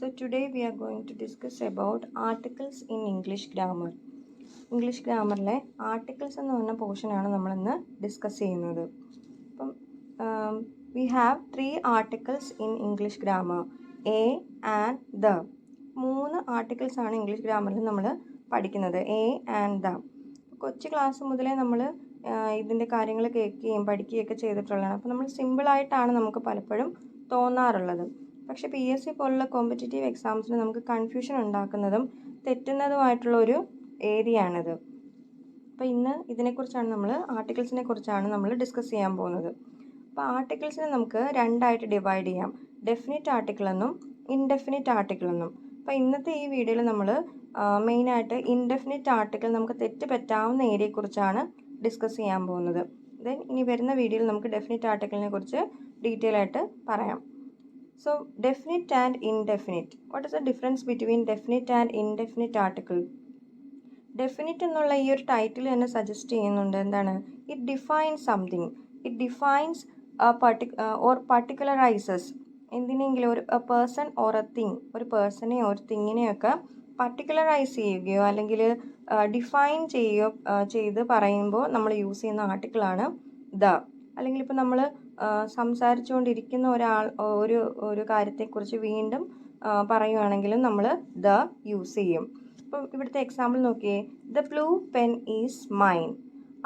So today we are going to discuss about articles in English grammar. English ഗ്രാമറിലെ articles എന്ന് പറഞ്ഞ പോർഷനാണ് നമ്മളിന്ന് ഡിസ്കസ് ചെയ്യുന്നത്. അപ്പം we have 3 articles in English grammar, a and the. 3 articles ആണ് English ഗ്രാമറിൽ നമ്മൾ പഠിക്കുന്നത്, എ ആൻഡ് ദ. കൊച്ചു ക്ലാസ് മുതലേ നമ്മൾ ഇതിൻ്റെ കാര്യങ്ങൾ കേൾക്കുകയും പഠിക്കുകയൊക്കെ ചെയ്തിട്ടുള്ളതാണ്. അപ്പോൾ നമ്മൾ സിമ്പിളായിട്ടാണ് നമുക്ക് പലപ്പോഴും തോന്നാറുള്ളത്. പക്ഷേ PSC പോലുള്ള കോമ്പറ്റേറ്റീവ് എക്സാംസിന് നമുക്ക് കൺഫ്യൂഷൻ ഉണ്ടാക്കുന്നതും തെറ്റുന്നതുമായിട്ടുള്ള ഒരു ഏരിയ ആണിത്. അപ്പോൾ ഇന്ന് ഇതിനെക്കുറിച്ചാണ് ആർട്ടിക്കിൾസിനെ കുറിച്ചാണ് നമ്മൾ ഡിസ്കസ് ചെയ്യാൻ പോകുന്നത്. അപ്പോൾ ആർട്ടിക്കിൾസിനെ നമുക്ക് രണ്ടായിട്ട് ഡിവൈഡ് ചെയ്യാം, ഡെഫിനിറ്റ് ആർട്ടിക്കിൾ എന്നും ഇൻഡെഫിനിറ്റ് ആർട്ടിക്കിൾ എന്നും. അപ്പോൾ ഇന്നത്തെ ഈ വീഡിയോയിൽ നമ്മൾ മെയിനായിട്ട് ഇൻഡെഫിനിറ്റ് ആർട്ടിക്കിൾ നമുക്ക് തെറ്റ് പറ്റാവുന്ന ഏരിയയെക്കുറിച്ചാണ് ഡിസ്കസ് ചെയ്യാൻ പോകുന്നത്. ദെൻ ഇനി വരുന്ന വീഡിയോയിൽ നമുക്ക് ഡെഫിനിറ്റ് ആർട്ടിക്കിളിനെ കുറിച്ച് ഡീറ്റെയിൽ ആയിട്ട് പറയാം. So, definite and indefinite. What is the difference between definite and indefinite article? Definite എന്നുള്ള ഈ ഒരു ടൈറ്റിൽ തന്നെ സജസ്റ്റ് ചെയ്യുന്നുണ്ട് എന്താണ്, it defines something, it defines or particularizes എന്തിനെങ്കിലും ഒരു പേഴ്സൺ ഓർ എ തിങ്, ഒരു പേഴ്സണെയോ ഒരു തിങ്ങിനെയൊക്കെ പർട്ടിക്കുലറൈസ് ചെയ്യുകയോ അല്ലെങ്കിൽ ഡിഫൈൻ ചെയ്യുകയോ ചെയ്ത് പറയുമ്പോൾ നമ്മൾ യൂസ് ചെയ്യുന്ന ആർട്ടിക്കിളാണ് ദ. അല്ലെങ്കിൽ ഇപ്പോൾ നമ്മൾ സംസാരിച്ചുകൊണ്ടിരിക്കുന്ന ഒരു കാര്യത്തെക്കുറിച്ച് വീണ്ടും പറയുകയാണെങ്കിലും നമ്മൾ ദ യൂസ് ചെയ്യും. അപ്പം ഇവിടുത്തെ എക്സാമ്പിൾ നോക്കിയേ, the blue pen is mine.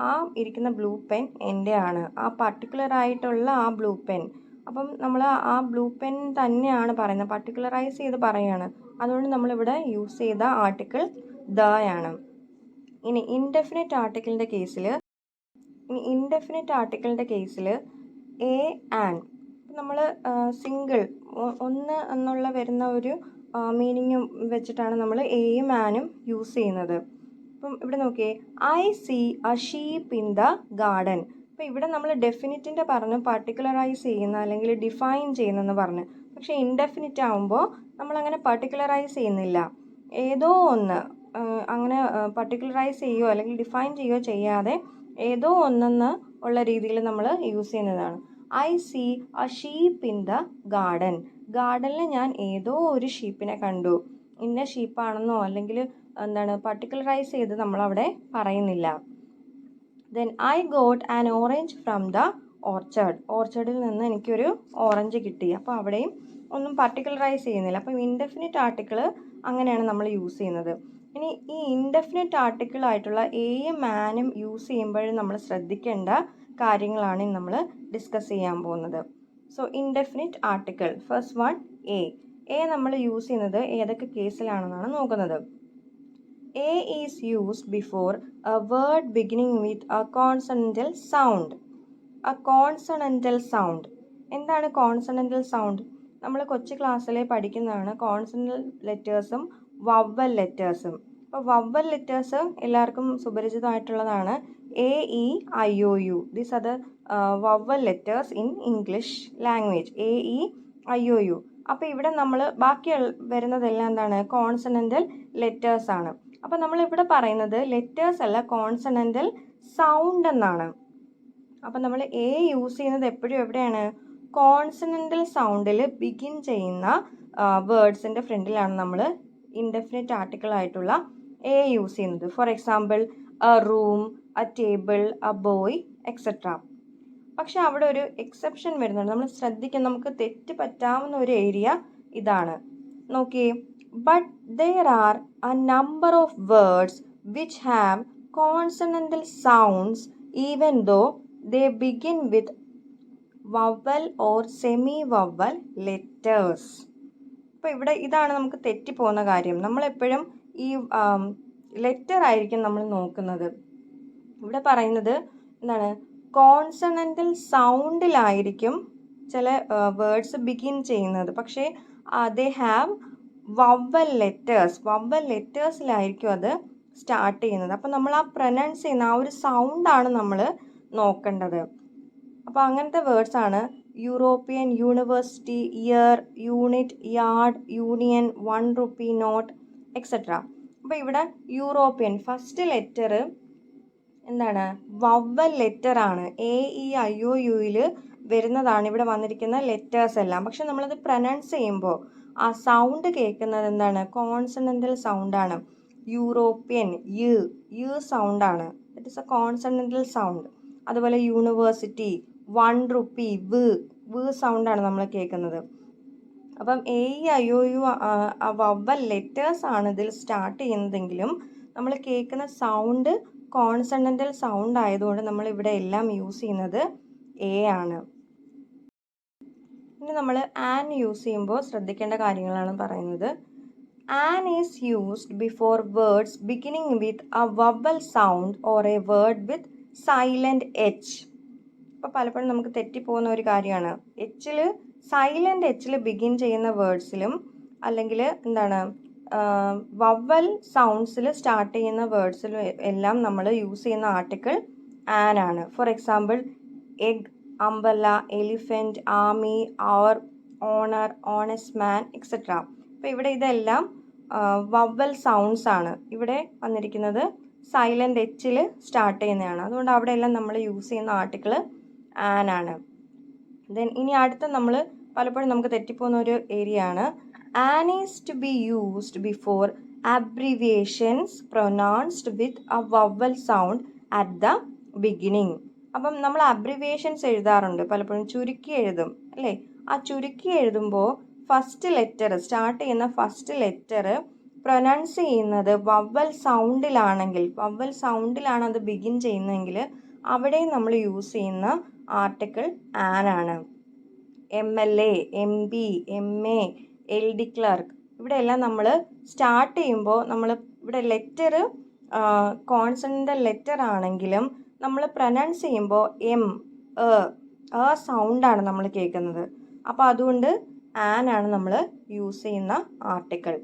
ആ ഇരിക്കുന്ന ബ്ലൂ പെൻ എൻ്റെ ആണ്, ആ പർട്ടിക്കുലർ ആയിട്ടുള്ള ആ ബ്ലൂ പെൻ. അപ്പം നമ്മൾ ആ ബ്ലൂ പെൻ തന്നെയാണ് പറയുന്നത്, പർട്ടിക്കുലറൈസ് ചെയ്ത് പറയുകയാണ്. അതുകൊണ്ട് നമ്മളിവിടെ യൂസ് ചെയ്ത ആർട്ടിക്കിൾ ദ ആണ്. ഇനി ഇൻഡെഫിനിറ്റ് ആർട്ടിക്കിളിൻ്റെ കേസിൽ എ ആൻഡ് നമ്മൾ സിംഗിൾ ഒന്ന് എന്നുള്ള വരുന്ന ഒരു മീനിങ്ങും വെച്ചിട്ടാണ് നമ്മൾ എയും ആനും യൂസ് ചെയ്യുന്നത്. അപ്പം ഇവിടെ നോക്കിയേ, I see a sheep in the garden. അപ്പോൾ ഇവിടെ നമ്മൾ ഡെഫിനിറ്റിൻ്റെ പറഞ്ഞു പർട്ടിക്കുലറൈസ് ചെയ്യുന്ന അല്ലെങ്കിൽ ഡിഫൈൻ ചെയ്യുന്നെന്ന് പറഞ്ഞു. പക്ഷേ ഇൻഡെഫിനിറ്റ് ആകുമ്പോൾ നമ്മളങ്ങനെ പർട്ടിക്കുലറൈസ് ചെയ്യുന്നില്ല, ഏതോ ഒന്ന് അങ്ങനെ പർട്ടിക്കുലറൈസ് ചെയ്യുകയോ അല്ലെങ്കിൽ ഡിഫൈൻ ചെയ്യുകയോ ചെയ്യാതെ ഏതോ ഒന്നെന്ന് ഉള്ള രീതിയിൽ നമ്മൾ യൂസ് ചെയ്യുന്നതാണ്. I see a sheep in the garden. ഗാർഡനിൽ ഞാൻ ഏതോ ഒരു ഷീപ്പിനെ കണ്ടു. ഇന്ന ഷീപ്പാണെന്നോ അല്ലെങ്കിൽ എന്താണ് പർട്ടിക്കുലറൈസ് ചെയ്ത് നമ്മളവിടെ പറയുന്നില്ല. Then I got an orange from the orchard. ഓർച്ചർഡിൽ നിന്ന് എനിക്കൊരു ഓറഞ്ച് കിട്ടി. അപ്പോൾ അവിടെയും ഒന്നും പർട്ടിക്കുലറൈസ് ചെയ്യുന്നില്ല. അപ്പം ഇൻഡെഫിനിറ്റ് ആർട്ടിക്കിൾ അങ്ങനെയാണ് നമ്മൾ യൂസ് ചെയ്യുന്നത്. ഇനി ഈ ഇൻഡെഫിനിറ്റ് ആർട്ടിക്കിൾ ആയിട്ടുള്ള എയും ആനും യൂസ് ചെയ്യുമ്പോഴും നമ്മൾ ശ്രദ്ധിക്കേണ്ട കാര്യങ്ങളാണ് നമ്മൾ ഡിസ്കസ് ചെയ്യാൻ പോകുന്നത്. So indefinite article, first one a നമ്മൾ യൂസ് ചെയ്യുന്നത് ഏതൊക്കെ കേസിലാണെന്നാണ് നോക്കുന്നത്. A is used before a word beginning with a consonantal sound. എന്താണ് കോൺസണൻ്റൽ സൗണ്ട്? നമ്മൾ കൊച്ചു ക്ലാസ്സിലെ പഠിക്കുന്നതാണ് കോൺസണൻ്റൽ ലെറ്റേഴ്സും വവ്വൽ ലെറ്റേഴ്സും. അപ്പോൾ വവ്വൽ ലെറ്റേഴ്സ് എല്ലാവർക്കും സുപരിചിതമായിട്ടുള്ളതാണ്, AEIOU. These are the vowel letters in English language, AEIOU. അപ്പോൾ ഇവിടെ നമ്മൾ ബാക്കി വരുന്നതെല്ലാം എന്താണ്, കോൺസണൻ്റൽ ലെറ്റേഴ്സ് ആണ്. അപ്പോൾ നമ്മളിവിടെ പറയുന്നത് ലെറ്റേഴ്സ് അല്ല, കോൺസണൻ്റൽ സൗണ്ട് എന്നാണ്. അപ്പോൾ നമ്മൾ എ യൂസ് ചെയ്യുന്നത് എപ്പോഴും എവിടെയാണ്, കോൺസണൻ്റൽ സൗണ്ടിൽ ബിഗിൻ ചെയ്യുന്ന വേർഡ്സിൻ്റെ ഫ്രണ്ടിലാണ് നമ്മൾ ഇൻഡെഫിനിറ്റ് ആർട്ടിക്കിൾ ആയിട്ടുള്ള എ യൂസ് ചെയ്യുന്നത്. For example A room, A table, A boy, etcetera. പക്ഷെ അവിടെ ഒരു എക്സെപ്ഷൻ വരുന്നുണ്ട്, നമ്മൾ ശ്രദ്ധിക്കണം. നമുക്ക് തെറ്റ് പറ്റാവുന്ന ഒരു ഏരിയ ഇതാണ്, നോക്കിയേ. But there are a number of words which have consonantal sounds even though they begin with vowel or semi vowel letters. അപ്പോൾ ഇവിടെ ഇതാണ് നമുക്ക് തെറ്റിപ്പോകുന്ന കാര്യം. നമ്മളെപ്പോഴും ഈ ലെറ്റർ ആയിരിക്കും നമ്മൾ നോക്കുന്നത്. ഇവിടെ പറയുന്നത് എന്താണ്, കോൺസണൻ്റൽ സൗണ്ടിലായിരിക്കും ചില വേർഡ്സ് ബിഗിൻ ചെയ്യുന്നത്, പക്ഷേ ദേ ഹാവ് വവൽ ലെറ്റേഴ്സിലായിരിക്കും അത് സ്റ്റാർട്ട് ചെയ്യുന്നത്. അപ്പോൾ നമ്മൾ ആ പ്രൊനൗൺസ് ചെയ്യുന്ന ആ ഒരു സൗണ്ടാണ് നമ്മൾ നോക്കേണ്ടത്. അപ്പോൾ അങ്ങനത്തെ വേർഡ്സ് ആണ് European, university, year, unit, yard, union, 1 rupee note, etcetera. അപ്പോൾ ഇവിടെ യൂറോപ്യൻ ഫസ്റ്റ് ലെറ്റർ എന്താണ്, വവൽ ലെറ്റർ ആണ്. AEIOUയിൽ വരുന്നതാണ് ഇവിടെ വന്നിരിക്കുന്ന ലെറ്റേഴ്സ് എല്ലാം. പക്ഷെ നമ്മളത് പ്രൊനൗൺസ് ചെയ്യുമ്പോൾ ആ സൗണ്ട് കേൾക്കുന്നത് എന്താണ്? കോൺസണൻ്റൽ സൗണ്ടാണ്. യൂറോപ്യൻ യു സൗണ്ടാണ്. That is a consonantal sound. അതുപോലെ യൂണിവേഴ്സിറ്റി, 1 rupee വ് സൗണ്ടാണ് നമ്മൾ കേൾക്കുന്നത്. അപ്പം A I O U vowel letters ആണ് ഇതിൽ സ്റ്റാർട്ട് ചെയ്യുന്നതെങ്കിലും നമ്മൾ കേൾക്കുന്ന സൗണ്ട് കോൺസണൻ്റൽ സൗണ്ട് ആയതുകൊണ്ട് നമ്മൾ ഇവിടെ എല്ലാം യൂസ് ചെയ്യുന്നത് എ ആണ്. ഇനി നമ്മൾ ആൻ യൂസ് ചെയ്യുമ്പോൾ ശ്രദ്ധിക്കേണ്ട കാര്യങ്ങളാണ് പറയുന്നത്. An is used before words beginning with a vowel sound or A word with silent H. അപ്പോൾ പലപ്പോഴും നമുക്ക് തെറ്റിപ്പോകുന്ന ഒരു കാര്യമാണ്. സൈലൻറ്റ് എച്ചിൽ ബിഗിൻ ചെയ്യുന്ന വേർഡ്സിലും അല്ലെങ്കിൽ എന്താണ് വവൽ സൗണ്ട്സിൽ സ്റ്റാർട്ട് ചെയ്യുന്ന വേർഡ്സിലും എല്ലാം നമ്മൾ യൂസ് ചെയ്യുന്ന ആർട്ടിക്കിൾ ആൻ ആണ്. For example egg, umbrella, elephant, army, hour, honour, honest man, etcetera. അപ്പോൾ ഇവിടെ ഇതെല്ലാം വവൽ സൗണ്ട്സ് ആണ്. ഇവിടെ വന്നിരിക്കുന്നത് സൈലൻറ്റ് എച്ചിൽ സ്റ്റാർട്ട് ചെയ്യുന്നതാണ്. അതുകൊണ്ട് അവിടെ എല്ലാം നമ്മൾ യൂസ് ചെയ്യുന്ന ആർട്ടിക്കിൾ ആൻ ആണ്. ദെൻ ഇനി അടുത്ത നമ്മൾ പലപ്പോഴും നമുക്ക് തെറ്റിപ്പോകുന്ന ഒരു ഏരിയ ആണ്. An is to be used before abbreviations pronounced with a vowel sound at the beginning. അപ്പം നമ്മൾ അബ്രിവിയേഷൻസ് എഴുതാറുണ്ട്, പലപ്പോഴും ചുരുക്കി എഴുതും അല്ലേ? ആ ചുരുക്കി എഴുതുമ്പോൾ ഫസ്റ്റ് ലെറ്റർ സ്റ്റാർട്ട് ചെയ്യുന്ന ഫസ്റ്റ് ലെറ്റർ പ്രൊനൗൺസ് ചെയ്യുന്നത് വവൽ സൗണ്ടിലാണ് അത് ബിഗിൻ ചെയ്യുന്നതെങ്കിൽ അവിടെ നമ്മൾ യൂസ് ചെയ്യുന്ന ആർട്ടിക്കിൾ ആൻ ആണ്. MLA, MP, MA, LD clerk, ഇവിടെ എല്ലാം നമ്മൾ സ്റ്റാർട്ട് ചെയ്യുമ്പോൾ നമ്മൾ ഇവിടെ ലെറ്റർ കോൺസണൻ്റൽ ലെറ്റർ ആണെങ്കിലും നമ്മൾ പ്രൊനൗൺസ് ചെയ്യുമ്പോൾ സൗണ്ടാണ് നമ്മൾ കേൾക്കുന്നത്. അപ്പോൾ അതുകൊണ്ട് ആൻ ആണ് നമ്മൾ യൂസ് ചെയ്യുന്ന ആർട്ടിക്കിൾ.